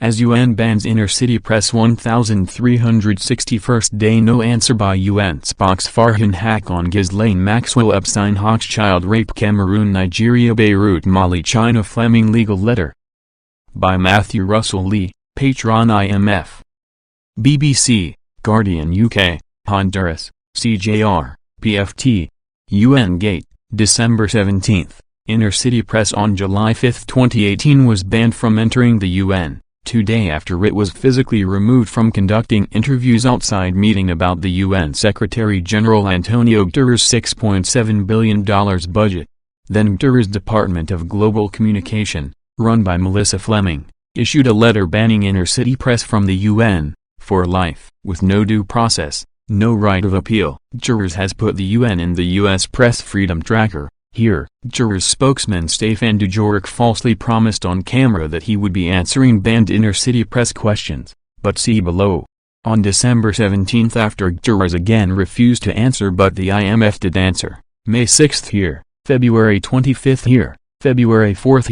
As UN bans inner-city press 1361st day. No answer by UN spokes Farhan Haq on Ghislaine Maxwell Epstein Hochschild rape. Cameroon, Nigeria, Beirut, Mali, China. Fleming legal letter by Matthew Russell Lee, patron IMF. BBC, Guardian UK, Honduras, CJR, PFT. UN Gate, December 17. Inner-city press on July 5, 2018 was banned from entering the UN. 2 days after it was physically removed from conducting interviews outside meeting about the UN Secretary-General Antonio Guterres' $6.7 billion budget. Then Guterres' Department of Global Communication, run by Melissa Fleming, issued a letter banning inner-city press from the UN, for life. With no due process, no right of appeal. Guterres has put the UN in the US Press Freedom Tracker. Here, Guterres spokesman Stéphane Dujarric falsely promised on camera that he would be answering banned inner-city press questions, but see below. On December 17 after Guterres again refused to answer but the IMF did answer, May 6 here, February 25 here, February 4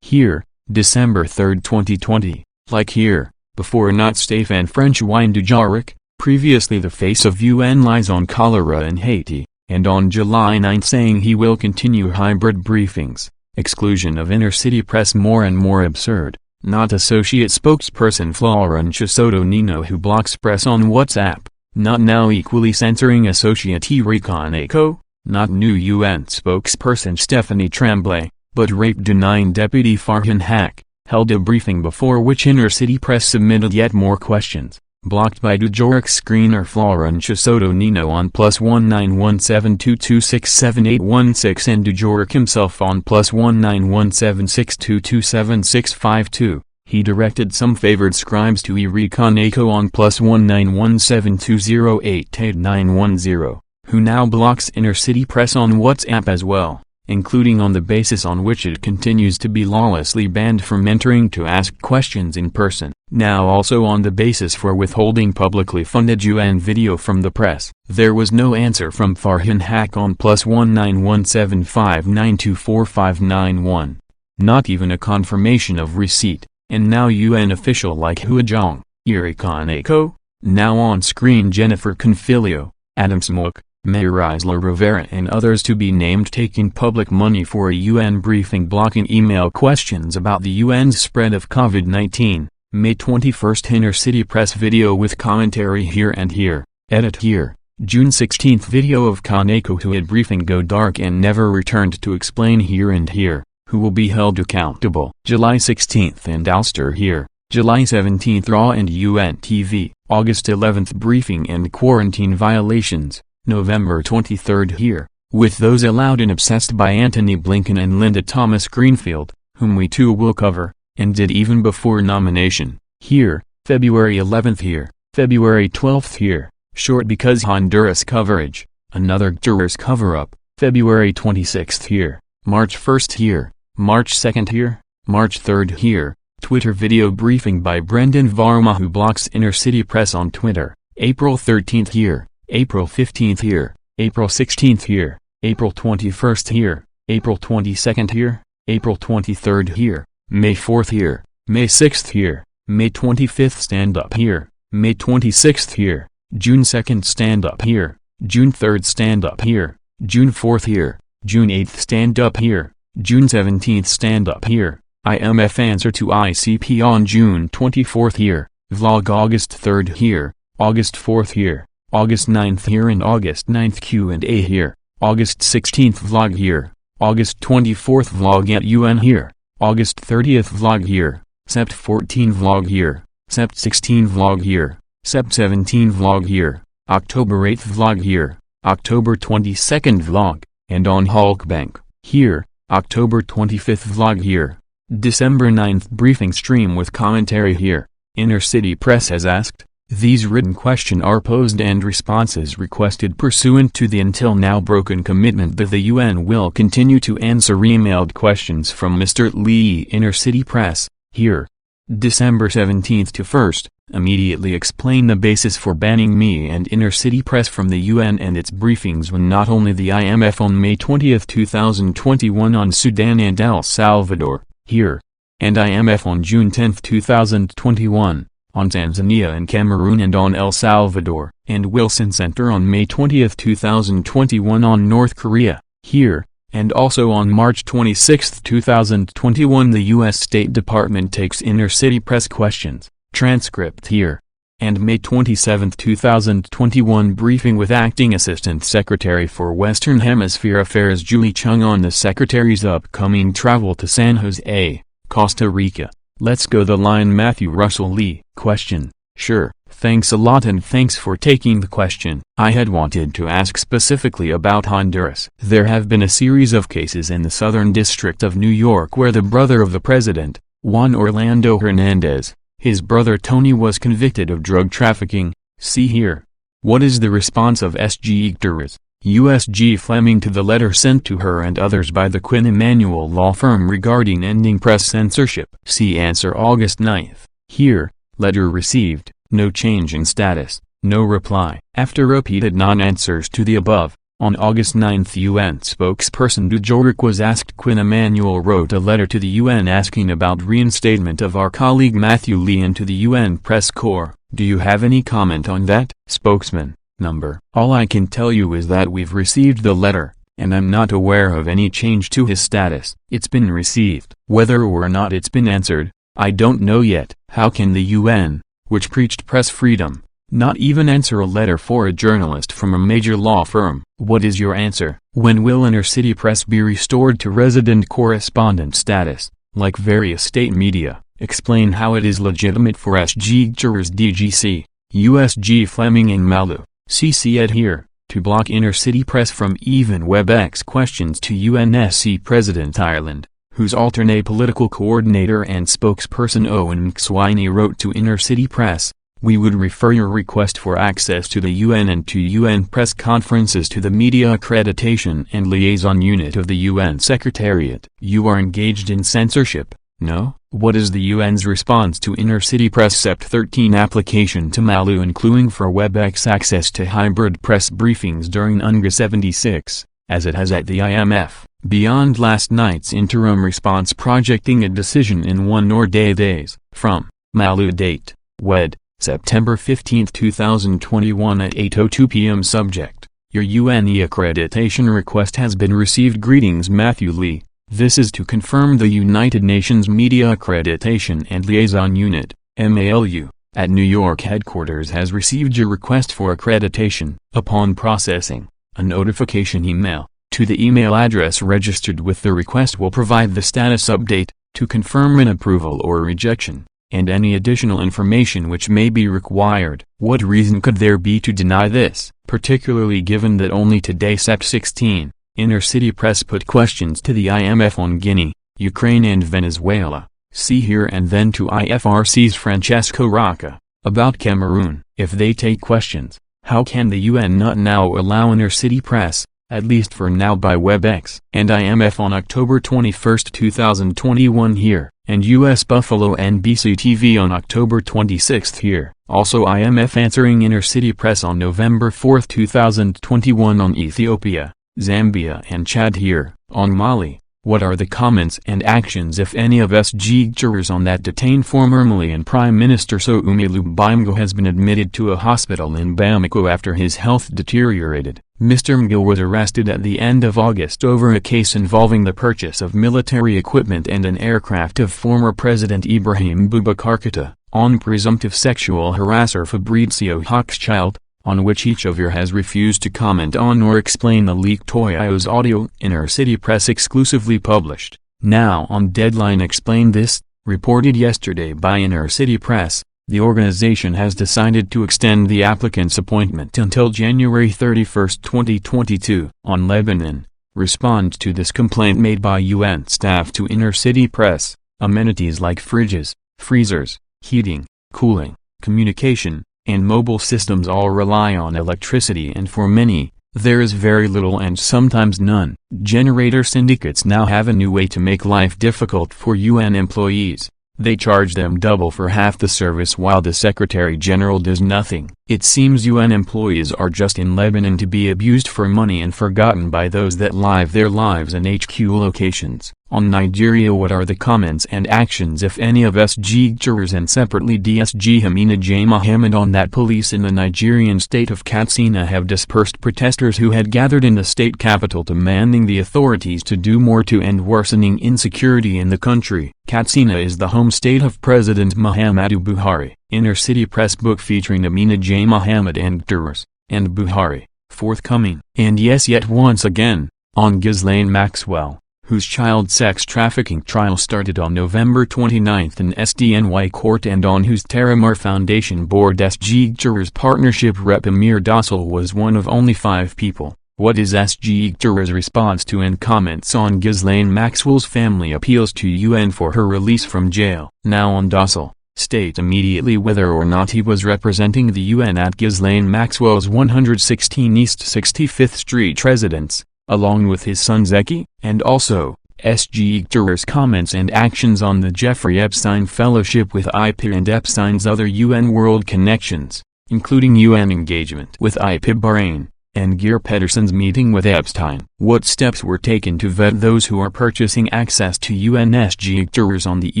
here, December 3, 2020, like here, before not Stéphane French-Wine Dujarric, previously the face of UN lies on cholera in Haiti. And on July 9 saying he will continue hybrid briefings. Exclusion of inner-city press more and more absurd. Not associate spokesperson Florencia Soto Nino who blocks press on WhatsApp. Not now equally censoring associate Erika Eco. Not new UN spokesperson Stephanie Tremblay, but rape-denying deputy Farhan Haq, held a briefing before which inner-city press submitted yet more questions. Blocked by Dujarric's screener Florencia Soto Nino on +19172267816 and Dujarric himself on +19176227652. He directed some favored scribes to Erika Eco on +19172088910, who now blocks inner-city press on WhatsApp as well, including on the basis on which it continues to be lawlessly banned from entering to ask questions in person. Now also on the basis for withholding publicly funded UN video from the press. There was no answer from Farhan Haq on +19175924591. Not even a confirmation of receipt. And now UN official like Hua Zhang, Erika Eco, now on screen Jennifer Confilio, Adam Smoke, Mayor Isla Rivera and others to be named taking public money for a UN briefing blocking email questions about the UN's spread of COVID-19. May 21 inner-city press video with commentary here and here, edit here. June 16 video of Kaneko who had briefing go dark and never returned to explain here and here, who will be held accountable. July 16 and Alster here, July 17 Raw and UN TV, August 11 briefing and quarantine violations, November 23 here, with those allowed and obsessed by Antony Blinken and Linda Thomas Greenfield, whom we too will cover. And did even before nomination, here, February 11 here, February 12 here, short because Honduras coverage, another Guterres cover-up, February 26 here, March 1 here, March 2 here, March 3 here, Twitter video briefing by Brendan Varma who blocks inner-city press on Twitter, April 13 here, April 15 here, April 16 here, April 21 here, April 22 here, April 23 here. May 4 here, May 6 here, May 25 stand up here, May 26 here, June 2 stand up here, June 3 stand up here, June 4 here, June 8 stand up here, June 17 stand up here, IMF answer to ICP on June 24 here, vlog August 3 here, August 4 here, August 9 here and August 9 Q&A here, August 16 vlog here, August 24 vlog at UN here. August 30th vlog here, Sept 14 vlog here, Sept 16 vlog here, Sept 17 vlog here, October 8th vlog here, October 22nd vlog, and on Hulkbank, here, October 25th vlog here, December 9th briefing stream with commentary here. Inner-city press has asked, these written questions are posed and responses requested pursuant to the until now broken commitment that the UN will continue to answer emailed questions from Mr. Lee. Inner-city press, here. December 17 to 1st, immediately explain the basis for banning me and inner-city press from the UN and its briefings when not only the IMF on May 20, 2021 on Sudan and El Salvador, here. and IMF on June 10, 2021, on Tanzania and Cameroon and on El Salvador, and Wilson Center on May 20, 2021 on North Korea, here, and also on March 26, 2021 the U.S. State Department takes inner-city press questions, transcript here. And May 27, 2021 briefing with Acting Assistant Secretary for Western Hemisphere Affairs Julie Chung on the Secretary's upcoming travel to San Jose, Costa Rica. Let's go the line Matthew Russell Lee. Question: Sure, thanks a lot and thanks for taking the question. I had wanted to ask specifically about Honduras. There have been a series of cases in the Southern District of New York where the brother of the president, Juan Orlando Hernandez, his brother Tony was convicted of drug trafficking. See here. What is the response of S.G. Igterez, USG Fleming to the letter sent to her and others by the Quinn Emanuel law firm regarding ending press censorship? See answer August 9. Here, letter received, no change in status, no reply. After repeated non-answers to the above, on August 9 UN spokesperson Dujorik was asked. Quinn Emanuel wrote a letter to the UN asking about reinstatement of our colleague Matthew Lee into the UN press corps. Do you have any comment on that? Spokesman: Number. All I can tell you is that we've received the letter, and I'm not aware of any change to his status. It's been received. Whether or not it's been answered, I don't know yet. How can the UN, which preached press freedom, not even answer a letter for a journalist from a major law firm? What is your answer? When will inner-city press be restored to resident correspondent status, like various state media? Explain how it is legitimate for S.G. Igterez DGC, USG Fleming and Malu, CC Ed here, to block inner-city press from even WebEx questions to UNSC President Ireland, whose alternate political coordinator and spokesperson Owen McSweeney wrote to inner-city press: "We would refer your request for access to the UN and to UN press conferences to the Media Accreditation and Liaison Unit of the UN Secretariat." You are engaged in censorship, no? What is the UN's response to inner-city press SEPT 13 application to Malu including for WebEx access to hybrid press briefings during UNGA 76, as it has at the IMF? Beyond last night's interim response projecting a decision in 1 or 2 days, from Malu date, WED, September 15, 2021 at 8:02 p.m. Subject: Your UNE accreditation request has been received. Greetings Matthew Lee. This is to confirm the United Nations Media Accreditation and Liaison Unit, MALU, at New York headquarters has received your request for accreditation. Upon processing, a notification email to the email address registered with the request will provide the status update, to confirm an approval or rejection, and any additional information which may be required. What reason could there be to deny this, particularly given that only today SEPT 16, inner-city press put questions to the IMF on Guinea, Ukraine and Venezuela, see here, and then to IFRC's Francesco Rocca, about Cameroon? If they take questions, how can the UN not now allow inner-city press, at least for now by WebEx and IMF on October 21, 2021 here, and US Buffalo NBC TV on October 26 here? Also IMF answering inner-city press on November 4, 2021 on Ethiopia, Zambia and Chad here. On Mali, what are the comments and actions if any of S.G. Igterez on that detained former Malian Prime Minister Soumaïla Bimgo has been admitted to a hospital in Bamako after his health deteriorated? Mr. Mgo was arrested at the end of August over a case involving the purchase of military equipment and an aircraft of former President Ibrahim Boubacar Keïta, on presumptive sexual harasser Fabrizio Hochschild, on which each of you has refused to comment on or explain the leaked Toyo's audio. Inner-city press exclusively published. Now on Deadline explained this, reported yesterday by Inner-city press. The organization has decided to extend the applicant's appointment until January 31, 2022. On Lebanon, respond to this complaint made by UN staff to inner-city press. Amenities like fridges, freezers, heating, cooling, communication, and mobile systems all rely on electricity, and for many, there is very little and sometimes none. Generator syndicates now have a new way to make life difficult for UN employees. They charge them double for half the service while the Secretary General does nothing. It seems UN employees are just in Lebanon to be abused for money and forgotten by those that live their lives in HQ locations. On Nigeria, what are the comments and actions, if any, of SG jurors and separately DSG Hamina J. Mohammed on that? Police in the Nigerian state of Katsina have dispersed protesters who had gathered in the state capital, demanding the authorities to do more to end worsening insecurity in the country. Katsina is the home state of President Muhammadu Buhari. Inner City Press book featuring Amina J. Mohammed and jurors, and Buhari, forthcoming. And yes, yet once again, on Ghislaine Maxwell, whose child sex trafficking trial started on November 29 in SDNY court, and on whose Terramar Foundation Board SG Jurors Partnership Rep Amir Dossal was one of only 5 people. What is SG Jurors' response to and comments on Ghislaine Maxwell's family appeals to UN for her release from jail? Now on Dossal, state immediately whether or not he was representing the UN at Ghislaine Maxwell's 116 East 65th Street residence, along with his son Zeki, and also, SG Jurors' comments and actions on the Jeffrey Epstein Fellowship with IP and Epstein's other UN world connections, including UN engagement with IP Bahrain, and Geir Pedersen's meeting with Epstein. What steps were taken to vet those who are purchasing access to UN SG Jurors on the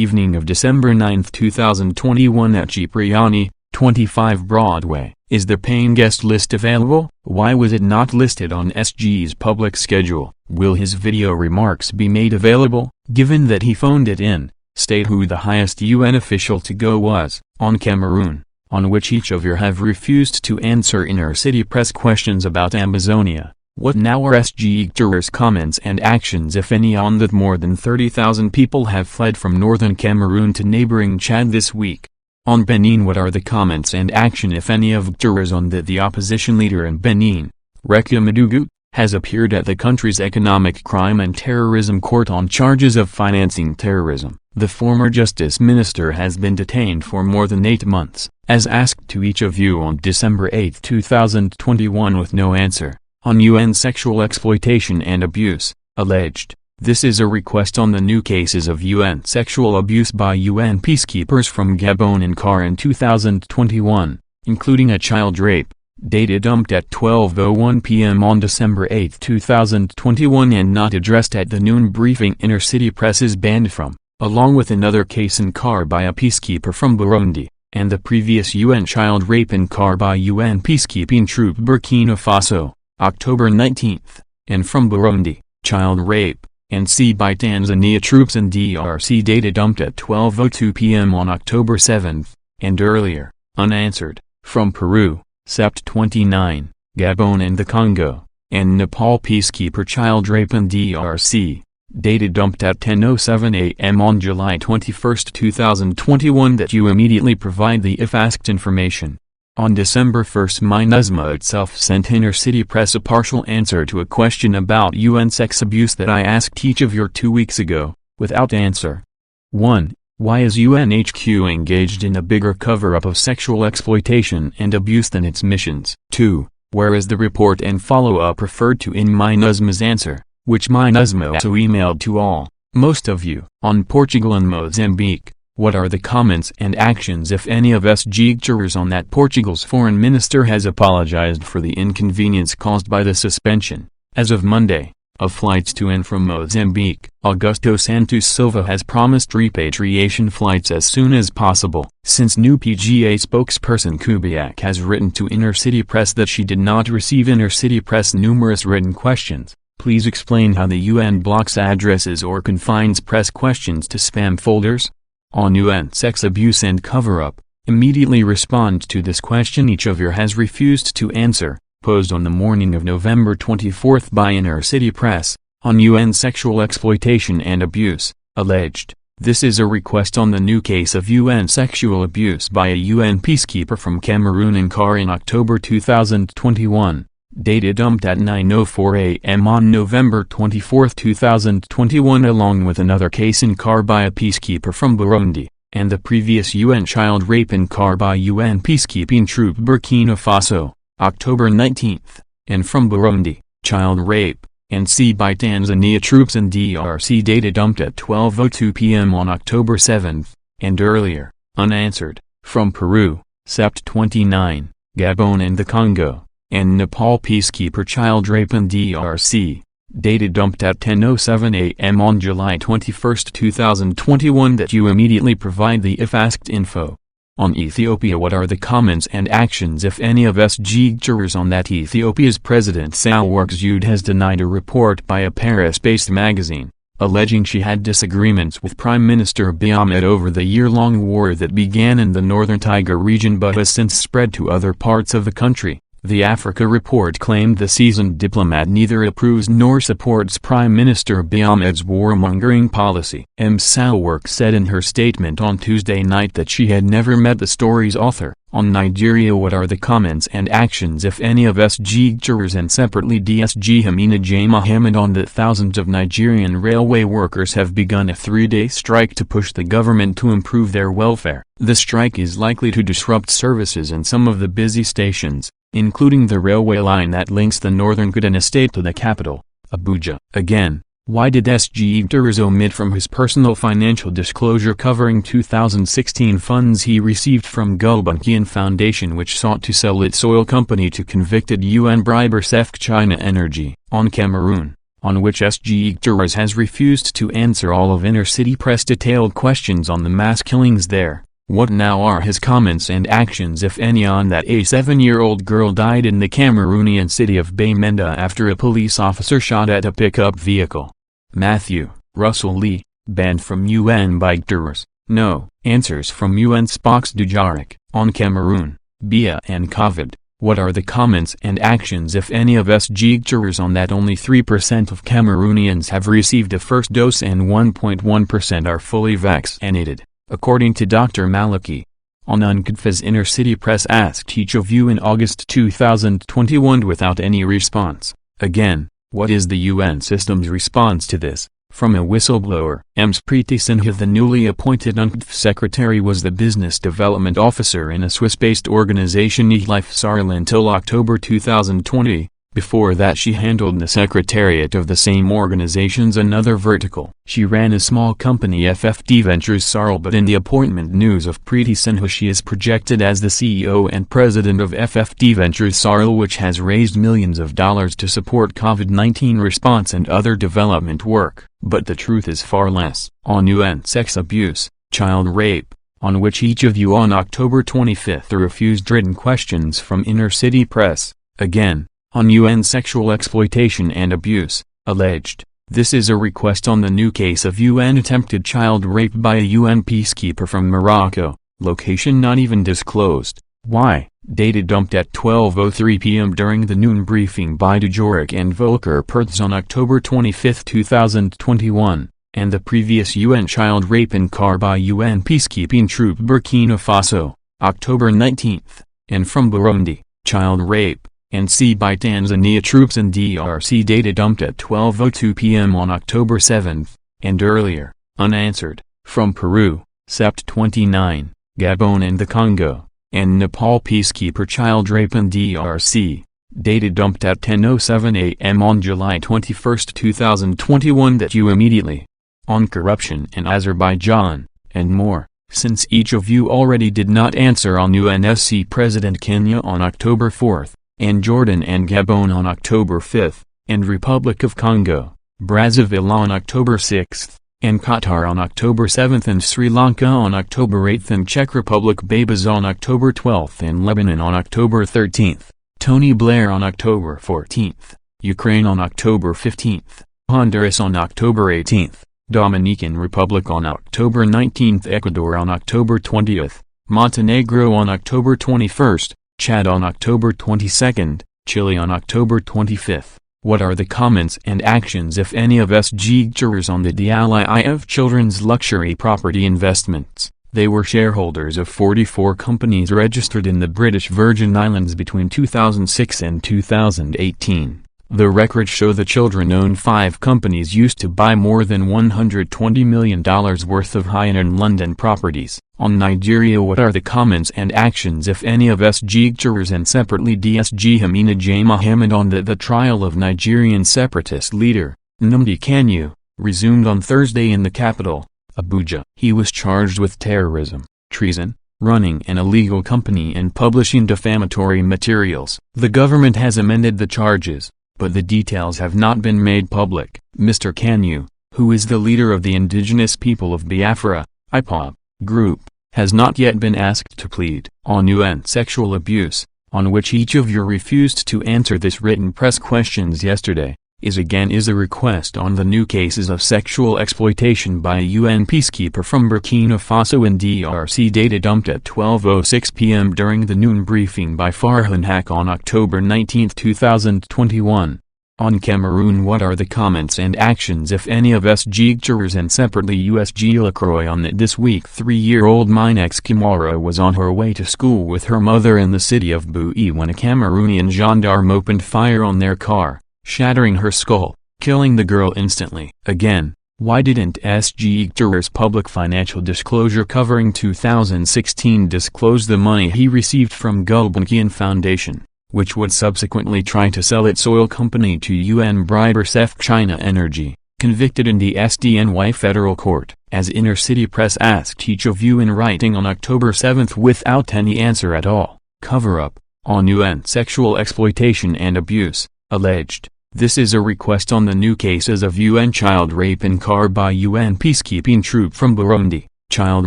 evening of December 9, 2021 at Cipriani, 25 Broadway? Is the paying guest list available? Why was it not listed on SG's public schedule? Will his video remarks be made available? Given that he phoned it in, state who the highest UN official to go was. On Cameroon, on which each of you have refused to answer Inner City Press questions about Amazonia. What now are SG Jurors' comments and actions, if any, on that more than 30,000 people have fled from northern Cameroon to neighboring Chad this week? On Benin, what are the comments and action, if any, of jurors on that the opposition leader in Benin, Rekia Madugu, has appeared at the country's Economic Crime and Terrorism Court on charges of financing terrorism? The former justice minister has been detained for more than 8 months, as asked to each of you on December 8, 2021 with no answer. On UN sexual exploitation and abuse, alleged. This is a request on the new cases of UN sexual abuse by UN peacekeepers from Gabon and CAR in 2021, including a child rape, data dumped at 12:01 p.m. on December 8, 2021 and not addressed at the noon briefing Inner City Press is banned from, along with another case in CAR by a peacekeeper from Burundi, and the previous UN child rape in CAR by UN peacekeeping troop Burkina Faso, October 19, and from Burundi, child rape, and C by Tanzania troops in DRC, data dumped at 12:02 p.m. on October 7, and earlier, unanswered, from Peru, Sept 29, Gabon and the Congo, and Nepal peacekeeper child rape in DRC, data dumped at 10:07 a.m. on July 21, 2021 that you immediately provide the if asked information. On December 1, MINUSMA itself sent Inner City Press a partial answer to a question about UN sex abuse that I asked each of you 2 weeks ago, without answer. 1. Why is UNHQ engaged in a bigger cover-up of sexual exploitation and abuse than its missions? 2. Where is the report and follow-up referred to in MINUSMA's answer, which MINUSMA also emailed to all, most of you? On Portugal and Mozambique, what are the comments and actions, if any, of SG jurors on that? Portugal's foreign minister has apologized for the inconvenience caused by the suspension, as of Monday, of flights to and from Mozambique. Augusto Santos Silva has promised repatriation flights as soon as possible. Since new PGA spokesperson Kubiak has written to Inner City Press that she did not receive Inner City Press numerous written questions, please explain how the UN blocks addresses or confines press questions to spam folders. On UN sex abuse and cover-up, immediately respond to this question each of you has refused to answer, posed on the morning of November 24 by Inner City Press, on UN sexual exploitation and abuse, alleged. This is a request on the new case of UN sexual abuse by a UN peacekeeper from Cameroon in CAR in October 2021. Data dumped at 9:04 a.m. on November 24, 2021 along with another case in CAR by a peacekeeper from Burundi, and the previous UN child rape in CAR by UN peacekeeping troop Burkina Faso, October 19, and from Burundi, child rape, and C by Tanzania troops in DRC, data dumped at 12:02 p.m. on October 7, and earlier, unanswered, from Peru, Sept 29, Gabon and the Congo, and Nepal peacekeeper child rape in DRC. Data dumped at 10:07 a.m. on July 21, 2021 that you immediately provide the if asked info. On Ethiopia, what are the comments and actions if any of SG jurors on that? Ethiopia's President Sahle-Work Zewde has denied a report by a Paris-based magazine, alleging she had disagreements with Prime Minister Abiy Ahmed over the year-long war that began in the northern Tigray region but has since spread to other parts of the country. The Africa report claimed the seasoned diplomat neither approves nor supports Prime Minister Abiy Ahmed's warmongering policy. Sahle-Work said in her statement on Tuesday night that she had never met the story's author. On Nigeria, what are the comments and actions if any of SG jurors and separately DSG Amina J. Mohammed on that thousands of Nigerian railway workers have begun a 3-day strike to push the government to improve their welfare. The strike is likely to disrupt services in some of the busy stations, including the railway line that links the northern Kaduna state to the capital, Abuja. Again, why did SG jurors omit from his personal financial disclosure covering 2016 funds he received from Gulbenkian Foundation, which sought to sell its oil company to convicted UN briber SEFC China Energy? On Cameroon, on which SG jurors has refused to answer all of Inner City Press detailed questions on the mass killings there. What now are his comments and actions if any on that a 7-year-old girl died in the Cameroonian city of Bamenda after a police officer shot at a pickup vehicle? Matthew Russell Lee, banned from UN by jurors. No answers from UN Spox Dujarric. On Cameroon, Bia and COVID, what are the comments and actions if any of SG jurors on that only 3% of Cameroonians have received a first dose and 1.1% are fully vaccinated, according to Dr. Maliki. On UNCDF's Inner City Press asked each of you in August 2021 without any response. Again, what is the UN system's response to this? From a whistleblower. Preeti Sinha, the newly appointed UNCDF secretary, was the business development officer in a Swiss-based organization eLife Sarl until October 2020. Before that she handled the secretariat of the same organization's another vertical. She ran a small company FFD Ventures Sarl, but in the appointment news of Preeti Sinha she is projected as the CEO and president of FFD Ventures Sarl, which has raised millions of dollars to support COVID-19 response and other development work. But the truth is far less. On UN sex abuse, child rape, on which each of you on October 25th refused written questions from Inner City Press. Again, on UN sexual exploitation and abuse, alleged. This is a request on the new case of UN attempted child rape by a UN peacekeeper from Morocco, location not even disclosed. Why? Data dumped at 12:03 p.m. during the noon briefing by Dujarric and Volker Perthes on October 25, 2021, and the previous UN child rape in Car by UN peacekeeping troop Burkina Faso, October 19, and from Burundi, child rape, and C by Tanzania troops in DRC. Data dumped at 12:02 p.m. on October 7, and earlier, unanswered, from Peru, Sept 29, Gabon and the Congo, and Nepal peacekeeper child rape in DRC. Data dumped at 10:07 a.m. on July 21, 2021 that you immediately. On corruption in Azerbaijan, and more, since each of you already did not answer on UNSC President Kenya on October 4, and Jordan and Gabon on October 5, and Republic of Congo, Brazzaville on October 6, and Qatar on October 7 and Sri Lanka on October 8 and Czech Republic Babas on October 12 and Lebanon on October 13, Tony Blair on October 14, Ukraine on October 15, Honduras on October 18, Dominican Republic on October 19, Ecuador on October 20, Montenegro on October 21, Chad on October 22, Chile on October 25. What are the comments and actions if any of SG jurors on the DLIF Children's Luxury Property Investments? They were shareholders of 44 companies registered in the British Virgin Islands between 2006 and 2018. The records show the children owned 5 companies used to buy more than $120 million worth of high-end London properties. On Nigeria, what are the comments and actions if any of SG jurors and separately DSG Amina J. Mohammed on the trial of Nigerian separatist leader, Nnamdi Kanu, resumed on Thursday in the capital, Abuja. He was charged with terrorism, treason, running an illegal company and publishing defamatory materials. The government has amended the charges, but the details have not been made public. Mr. Kanyu, who is the leader of the indigenous people of Biafra, IPOB, group, has not yet been asked to plead on UN sexual abuse, on which each of you refused to answer this written press questions yesterday, is a request on the new cases of sexual exploitation by a UN peacekeeper from Burkina Faso and DRC, data dumped at 12:06 p.m. during the noon briefing by Farhan Haq on October 19, 2021. On Cameroon, what are the comments and actions if any of SG jurors? And separately, USG Lacroix on that this week 3-year-old Minex Kimara was on her way to school with her mother in the city of Bui when a Cameroonian gendarme opened fire on their car, shattering her skull, killing the girl instantly. Again, why didn't SG jurors' public financial disclosure covering 2016 disclose the money he received from Gulbenkian Foundation, which would subsequently try to sell its oil company to UN briber SEF China Energy, convicted in the SDNY federal court? As Inner City Press asked each of you in writing on October 7 without any answer at all, cover-up, on UN sexual exploitation and abuse, alleged. This is a request on the new cases of UN child rape in car by UN peacekeeping troop from Burundi, child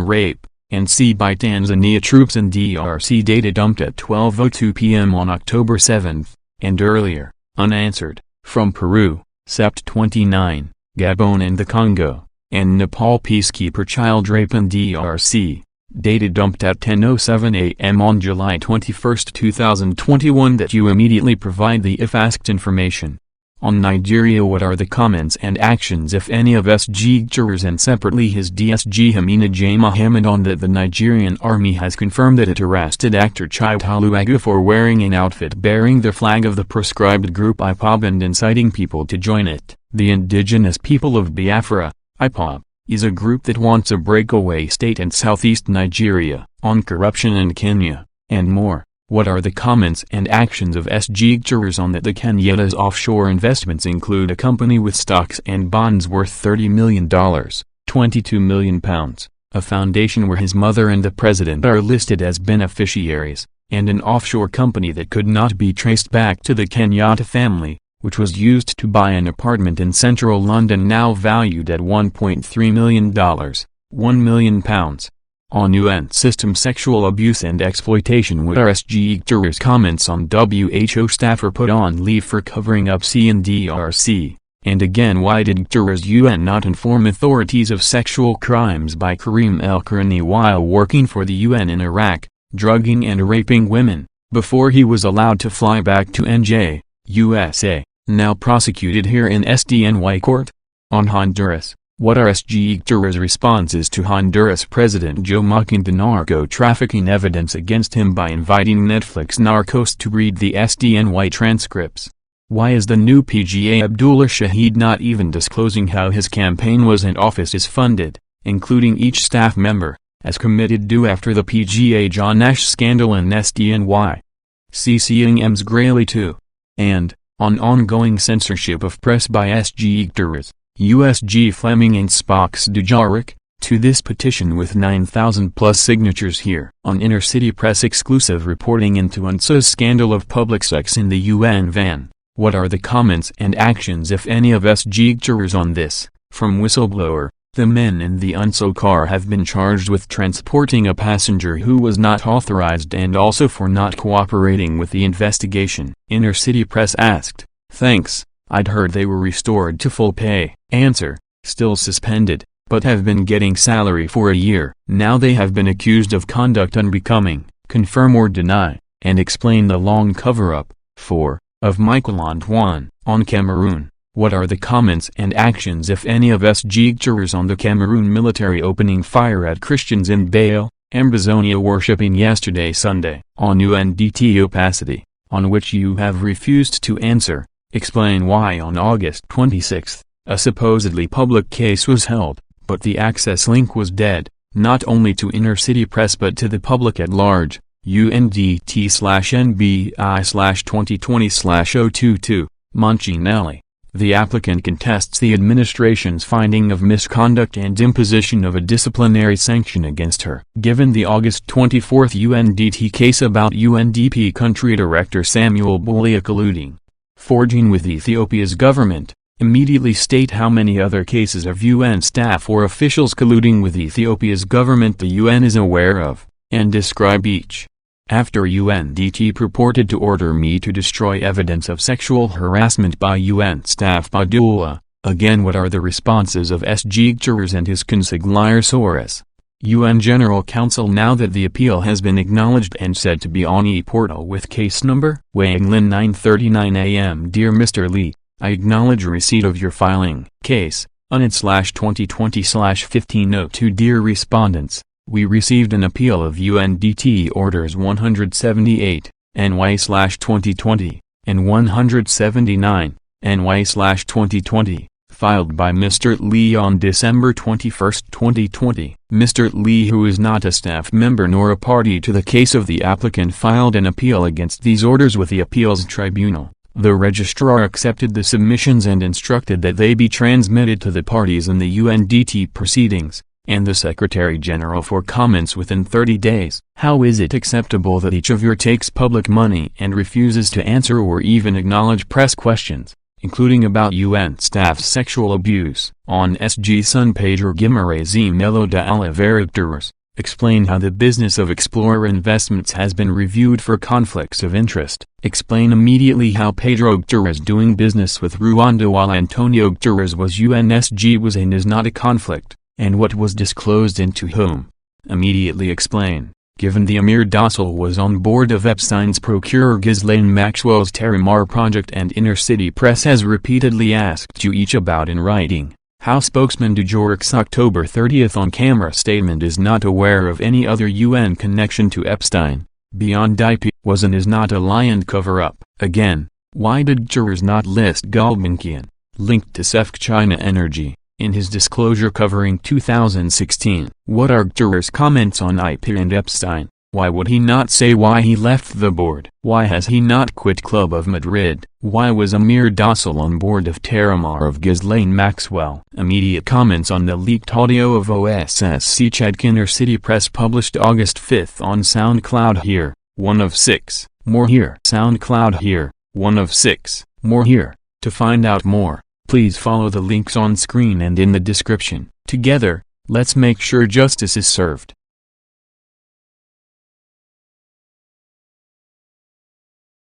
rape, and C by Tanzania troops in DRC, data dumped at 12:02 p.m. on October 7, and earlier, unanswered, from Peru, Sept 29, Gabon and the Congo, and Nepal peacekeeper child rape in DRC, data dumped at 10:07 a.m. on July 21, 2021, that you immediately provide the if asked information. On Nigeria, what are the comments and actions if any of SG jurors? And separately, his DSG Hamina J. Mohammed on that the Nigerian army has confirmed that it arrested actor Chapell for wearing an outfit bearing the flag of the proscribed group IPOB and inciting people to join it. The indigenous people of Biafra, IPOB, is a group that wants a breakaway state in southeast Nigeria. On corruption in Kenya, and more. What are the comments and actions of SG jurors on that? The Kenyatta's offshore investments include a company with stocks and bonds worth $30 million, £22 million, a foundation where his mother and the president are listed as beneficiaries, and an offshore company that could not be traced back to the Kenyatta family, which was used to buy an apartment in central London now valued at $1.3 million, £1 million. On UN system sexual abuse and exploitation, what are SG jurors' comments on WHO staffer put on leave for covering up C in DRC? And again, why did jurors UN not inform authorities of sexual crimes by Karim El-Karani while working for the UN in Iraq, drugging and raping women, before he was allowed to fly back to NJ, USA, now prosecuted here in SDNY court? On Honduras, what are SG jurors' responses to Honduras President Joe mocking the narco-trafficking evidence against him by inviting Netflix Narcos to read the SDNY transcripts? Why is the new PGA Abdullah Shahid not even disclosing how his campaign was and office is funded, including each staff member, as committed do after the PGA John Nash scandal in SDNY? CCing Ms. Grayley too. And, on ongoing censorship of press by SG jurors, USG Fleming and Spock's Dujarric, to this petition with 9,000+ signatures here. On Inner City Press exclusive reporting into UNSA's scandal of public sex in the UN van, what are the comments and actions if any of SG jurors on this? From whistleblower, the men in the UNSA car have been charged with transporting a passenger who was not authorized and also for not cooperating with the investigation. Inner City Press asked, thanks. I'd heard they were restored to full pay. Answer, still suspended, but have been getting salary for a year. Now they have been accused of conduct unbecoming, confirm or deny, and explain the long cover-up, of Michael Antoine. On Cameroon, what are the comments and actions if any of SG jurors on the Cameroon military opening fire at Christians in Baale, Ambazonia worshipping yesterday Sunday? On UNDT opacity, on which you have refused to answer. Explain why on August 26, a supposedly public case was held, but the access link was dead, not only to Inner City Press but to the public at large. UNDT/NBI/2020/022, Monchinelli. The applicant contests the administration's finding of misconduct and imposition of a disciplinary sanction against her. Given the August 24 UNDT case about UNDP country director Samuel Bolia colluding, forging with Ethiopia's government, immediately state how many other cases of UN staff or officials colluding with Ethiopia's government the UN is aware of, and describe each. After UNDT purported to order me to destroy evidence of sexual harassment by UN staff by Dula, again what are the responses of SG Gutierrez and his consigliere Soros? UN General Council now that the appeal has been acknowledged and said to be on e-portal with case number? Wanglin 9:39 a.m. Dear Mr. Lee, I acknowledge receipt of your filing. Case, UNIT/2020/1502 Dear Respondents, we received an appeal of UNDT Orders 178, NY/2020, and 179, NY/2020, filed by Mr. Lee on December 21, 2020. Mr. Lee, who is not a staff member nor a party to the case of the applicant, filed an appeal against these orders with the Appeals Tribunal. The registrar accepted the submissions and instructed that they be transmitted to the parties in the UNDT proceedings, and the Secretary General for comments within 30 days. How is it acceptable that each of you takes public money and refuses to answer or even acknowledge press questions, including about UN staff's sexual abuse? On SG Sun page or Guimarães Melo de Oliveira Gutierrez, explain how the business of Explorer Investments has been reviewed for conflicts of interest. Explain immediately how Pedro Gutierrez doing business with Rwanda while Antonio Gutierrez was UNSG was and is not a conflict, and what was disclosed and to whom. Immediately explain, given the Amir Docile was on board of Epstein's procurer Ghislaine Maxwell's Terramar project and Inner City Press has repeatedly asked you each about in writing, how spokesman Dujoric's October 30 on-camera statement is not aware of any other UN connection to Epstein, beyond IP, was and is not a lion cover-up. Again, why did Gutierrez not list Gulbenkian, linked to SEFC China Energy, in his disclosure covering 2016? What are Gutierrez's comments on IP and Epstein? Why would he not say why he left the board? Why has he not quit Club of Madrid? Why was Amir Docile on board of Terramar of Ghislaine Maxwell? Immediate comments on the leaked audio of OSSC Chadk Inner City Press published August 5 on SoundCloud here, 1 of 6, more here. SoundCloud here, 1 of 6, more here. To find out more, please follow the links on screen and in the description. Together, let's make sure justice is served.